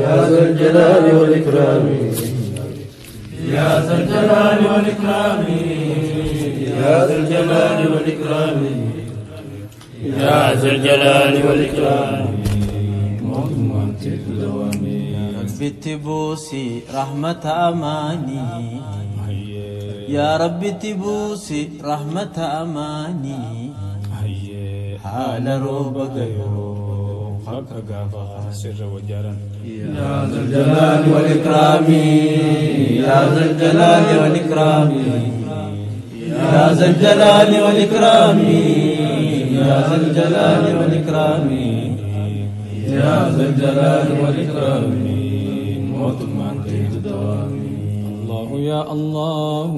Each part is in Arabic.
يا ذا الجلال والإكرام يا ذا الجلال والإكرام يا ذا الجلال والإكرام يا ذا الجلال والإكرام ربي تبوسي رحمة أماني يا ربي تبوسي رحمة أماني حال روبك يا ذا الجلال والإكرام يا ذا الجلال والإكرام يا ذا الجلال والإكرام يا ذا الجلال والإكرام يا ذا الجلال والإكرام موت من تيت دوامي الله يا الله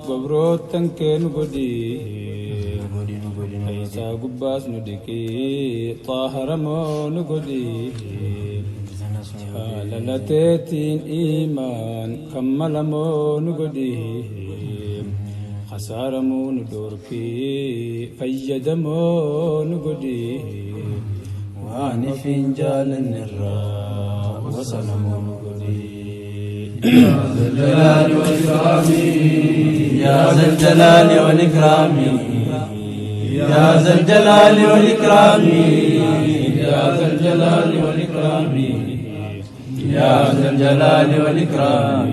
قبروت تنكين قدي عيسى قباس ندكي طاهر مون قدي لالتين إيمان كمل مون قدي خسار مون دوركي فيد مون قدي واني فنجال النراء وسلمون قدي يا ذا الجلال والإكرام يا ذا الجلال والإكرام يا ذا الجلال والإكرام يا ذا الجلال والإكرام يا ذا الجلال والإكرام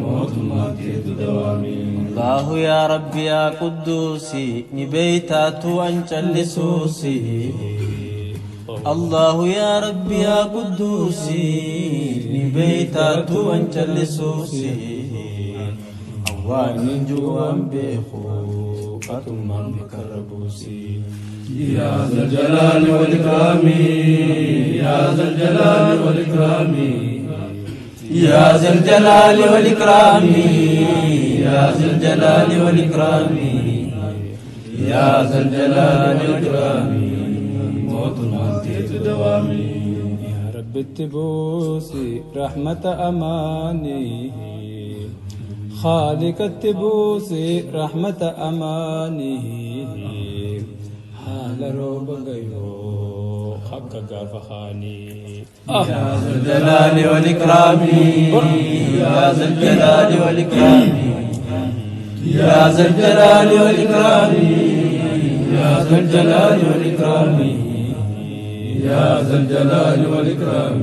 موت من تيت دوامي الله يا ربي يا قدوسي نبيتات وانشلسوسي الله يا ربي يا قدوسي نبيتات وانشلسوسي أوان جوان بيخو أتمان بكربوسي يا ذا الجلال والإكرام يا ذا الجلال والإكرام يا ذا الجلال والإكرام يا ذا الجلال والإكرام يا ذا الجلال والإكرام موت من تيت دوامي يا رب التبوسي رحمة أماني خالق التبوسي رحمة أماني حال روب غيو حق غافخاني يا ذا الجلال والإكرام يا ذا الجلال والإكرام يا ذا الجلال والإكرام يا ذا الجلال والإكرام يا ذا الجلال والإكرام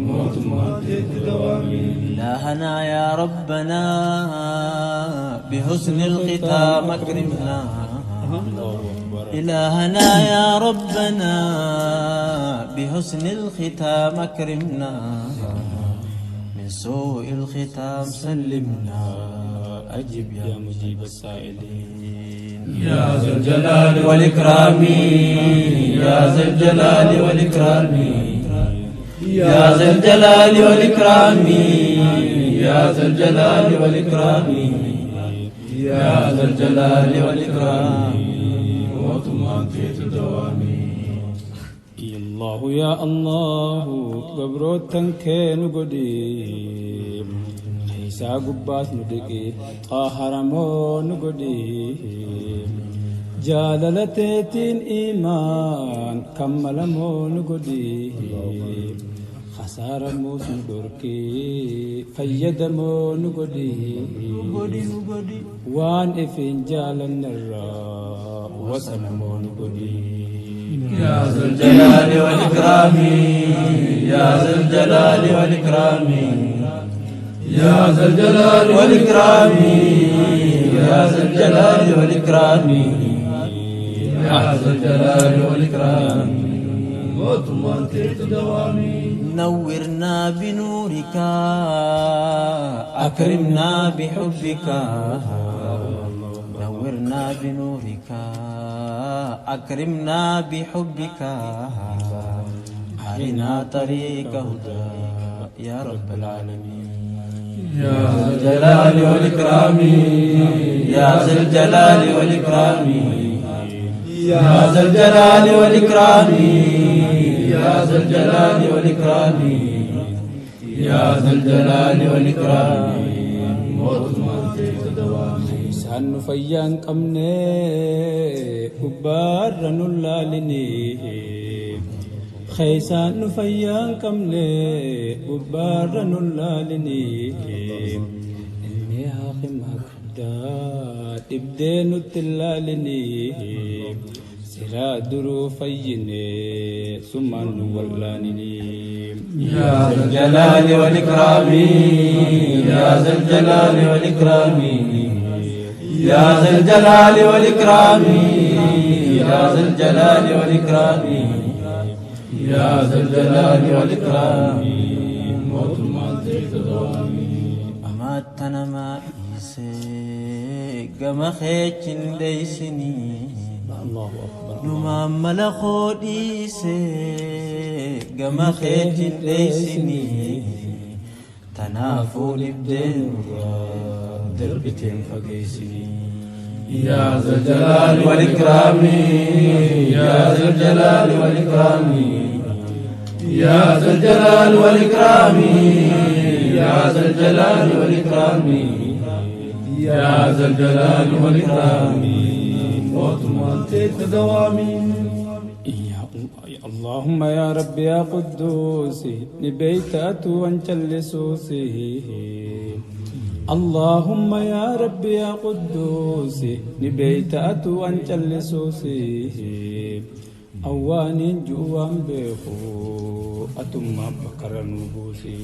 موت من تيت دوامي إلهنا يا ربنا بحسن الختام أكرمنا إلهنا يا ربنا بحسن الختام أكرمنا من سوء الختام سلمنا أجب يا مجيب السائلين يا ذا الجلال والإكرام يا ذا الجلال والإكرام يا ذا الجلال والإكرام يا ذا الجلال والإكرام يا ذا الجلال والإكرام موت من تيت دوامي الله يا الله قبروت تنكين قدي عيسى قباس ندكي طاهر مون قدي جاللتين إيمان كمل مون قدي خسار موسم دوركي فيد مون قدي وان إفين جال النراء وسلمون قدي يا ذا الجلال والإكرام يا ذا الجلال والإكرام يا ذا الجلال والإكرام يا ذا الجلال والإكرام يا ذا الجلال والإكرام موت من تيت دوامي نورنا بنورك أكرمنا بحبك نورنا بنورك أكرمنا بحبك أرنا طريق هدى يا رب العالمين يا ذا الجلال والإكرام يا ذا الجلال والإكرام يا ذا الجلال والإكرام يا ذا الجلال والإكرام يا ذا الجلال والإكرام موت من تيت دوامي سان فيان قمني كبار نلالني خيسان نفيان كملي وبارا نلالني إني هاقم هكدا تبدين التلالني سرا درو فيني ثم نولانني يا ذا الجلال والإكرام يا ذا الجلال والإكرام يا ذا الجلال والإكرام يا ذا الجلال والإكرام يا ذا الجلال والإكرام موت ما تدوامي أماتنا ما إيسي قم خيتشن ليسني الله أكبر نما ملخو إيسي قم خيتشن ليسني تنافو لبدين دربتين فقيسني يا ذا الجلال والإكرام يا ذا الجلال والإكرام يا ذا الجلال والإكرام يا ذا الجلال والإكرام يا ذا الجلال والإكرام موت ما تدوامي اللهم يا رب يا قدوس نبيت أتوان تلسوسي اللهم يا رب يا قدوس نبيت أتوان تلسوسي أواني جوان بيخو أتم بكر نبوسي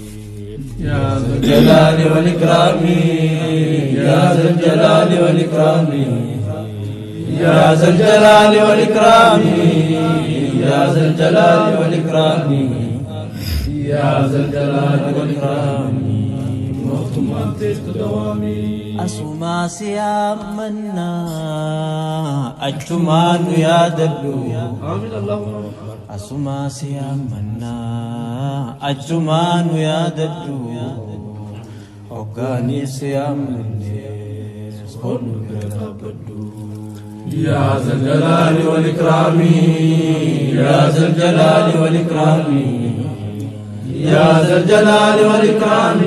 يا ذا الجلال والإكرام يا ذا الجلال والإكرام يا ذا الجلال والإكرام يا ذا الجلال والإكرام يا ذا الجلال والإكرام موت ما تدوامي أسما سيامنا أجمان يا دلو آمين اللهم أسما سيامنا أجمان يا دلو أوغاني سيامنا صنو برابدو يا ذا الجلال والإكرام يا ذا الجلال والإكرام يا ذا الجلال والإكرام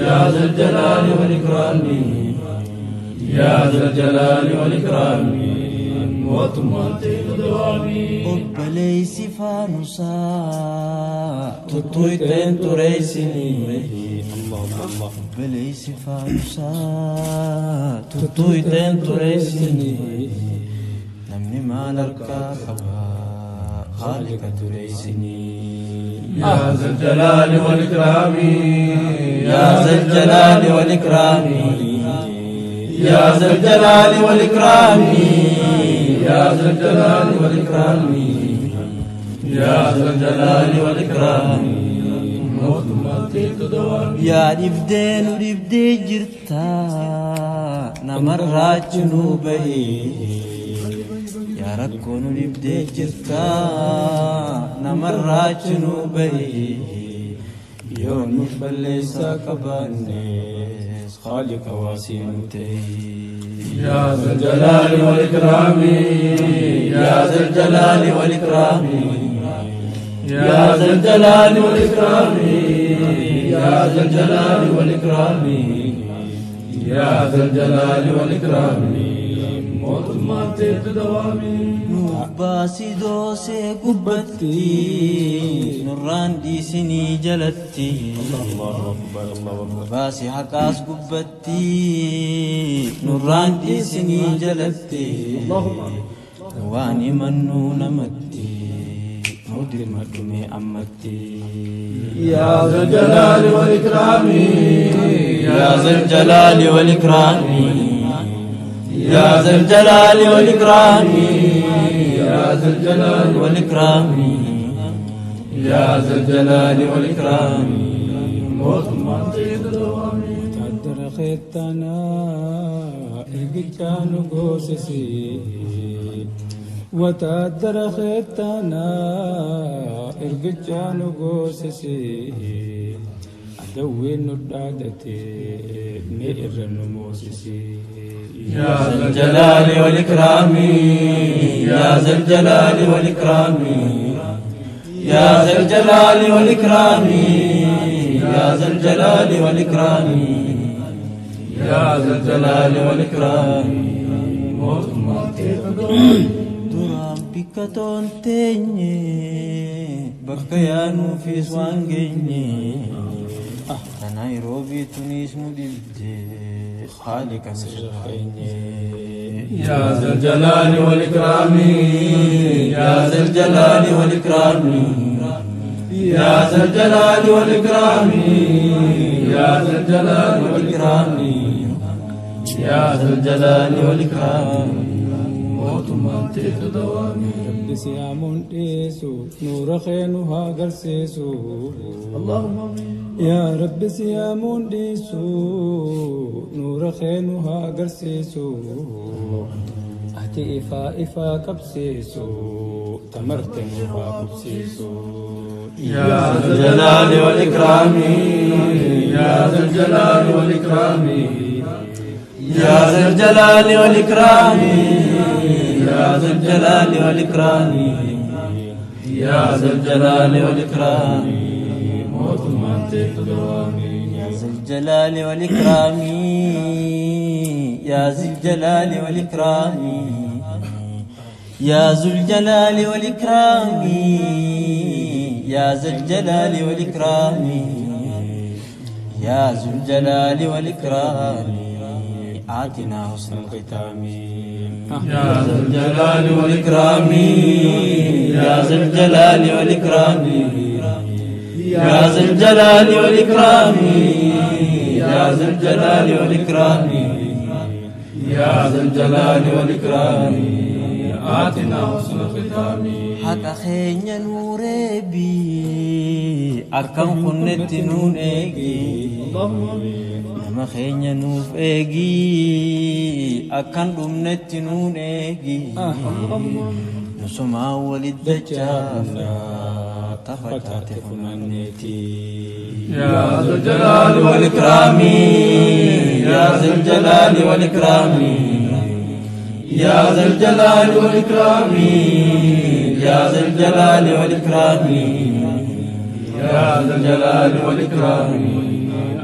يا ذا الجلال والإكرام يا ذا الجلال والإكرام موت ما تدوامي أبليسي فانوسا تطويتين تريسني أبليسي فانوسا تطويتين تريسني نمني مال الكاكبا خالق تريسني يا ذا الجلال والإكرام يا ذا الجلال والإكرام يا ذا الجلال والإكرام يا ذا الجلال والإكرام يا ذا الجلال والإكرام موت ما تدوامي يا ربدين وربدي جرتا نمرات جنوبي يا ركون وربدي جرتا نمرات جنوبي يوم بلسا كبانيس خالق واسينتي يا ذا الجلال والإكرام يا ذا الجلال والإكرام يا ذا الجلال والإكرام يا ذا الجلال والإكرام يا ذا الجلال والإكرام موت ما تدوامي نوباسي دوسي قبتي نوران دي سني جلتي نوباسي حقاس قبتي نوران دي سني جلتي واني منو نمتي نودي مدمي أمتي يا ذا الجلال والإكرام يا ذا الجلال والإكرام يا ذا الجلال والإكرام يا ذا الجلال والإكرام يا ذا الجلال والإكرام موت ما تدوامي تقدر خيتنا إرجعنا قوسسي وتقدر خيتنا إرجعنا قوسسي أدوين الدادتي نير النموسسي يا ذا الجلال والإكرام يا ذا الجلال والإكرام يا ذا الجلال والإكرام يا ذا الجلال والإكرام يا ذا الجلال والإكرام موت ما تدوامي duraan bikka toonteenye bakka yaanuu fi waan geenye ta Naayiroobii tunis nu dhibde haali kan sirreenye. يا ذا الجلال والإكرام يا ذا الجلال والإكرام يا ذا الجلال والإكرام يا ذا الجلال والإكرام يا ذا الجلال والإكرام موت من تيت دوامي رب سيامون ديسو نور خينها قرسيسو اللهم آمين يا رب سيامون ديسو نور خينها قرسيسو أهتي إفا قبسيسو تمرتنها قبسيسو يا ذا الجلال والإكرام يا ذا الجلال والإكرام يا ذا الجلال والإكرام يا ذا الجلال والإكرام يا ذا الجلال والإكرام موت من تيت دوامي يا ذا الجلال والإكرام يا ذا الجلال والإكرام يا ذو الجلال والإكرام يا ذا الجلال والإكرام يا ذو الجلال والإكرام آتنا حسن الختام يا ذا الجلال والإكرام يا ذا الجلال والإكرام يا ذا الجلال والإكرام يا ذا الجلال والإكرام يا ذا الجلال والإكرام آتنا حسن الختام حق خين نوري بي أكم خنت نونيجي نما خين نوف إيجي أكن دمنت نونيجي نسمع ولد جافا تفتات فنانيتي يا ذا الجلال والإكرام يا ذا الجلال والإكرام يا ذا الجلال والإكرام يا ذا الجلال والإكرام يا ذا الجلال والإكرام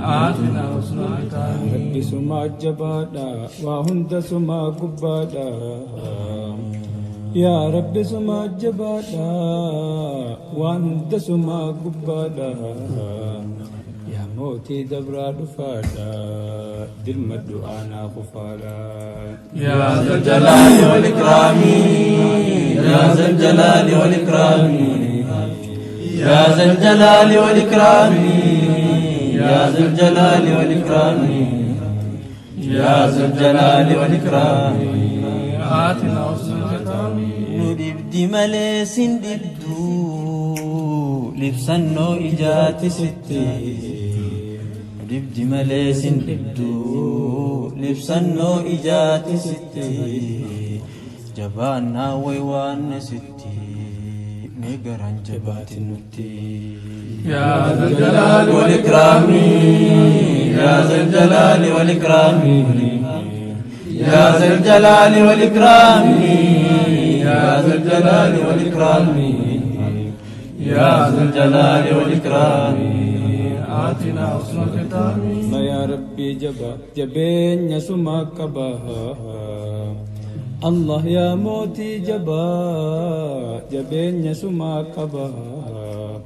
آتنا حسن الختام رب سما جبادا وهند سما قبادا يا رب سما جبادا وهند سما قبادا يا موتي دبرا دفادا دلم الدعانا خفالا يا ذا الجلال والإكرام يا ذا الجلال والإكرام يا ذا الجلال والإكرام يا ذا الجلال والإكرام يا ذا الجلال والإكرام آتنا حسن الختام ندبد مليس دبدو لبسنو إجات ستي ندبد مليس دبدو لبسنو إجات ستي جبانا ويوان ستي ميقران جبات النتي يا ذا الجلال والإكرام يا ذا الجلال والإكرام يا ذا الجلال والإكرام يا ذا الجلال والإكرام يا ذا الجلال والإكرام آتنا حسن الختام ما يا ربي جبا جبين يسمى كباها الله يا موتي جبا جبين يسمى كباها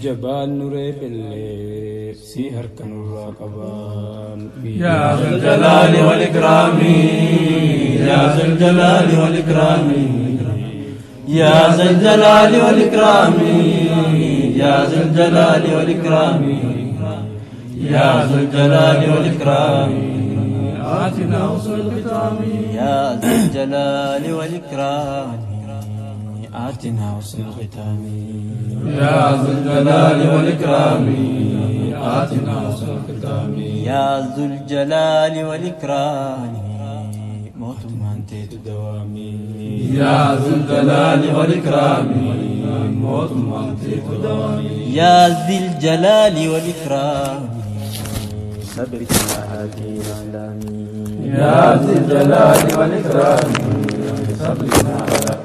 جبان نوري باللي سيهر كنورا كبان يا ذا الجلال والإكرام يا ذا الجلال والإكرام يا ذا الجلال والإكرام يا ذا الجلال والإكرام يا ذا الجلال والإكرام آتنا حسن الختام يا ذا الجلال والإكرام آتنا حسن الختام يا ذا الجلال والإكرام آتنا حسن الختام يا ذو الجلال والإكرام موت من تيت دوامي يا ذا الجلال والإكرام موت من تيت دوامي يا ذي الجلال والإكرام صبرك يا هادي الأعلام يا ذا الجلال والإكرام صبرنا على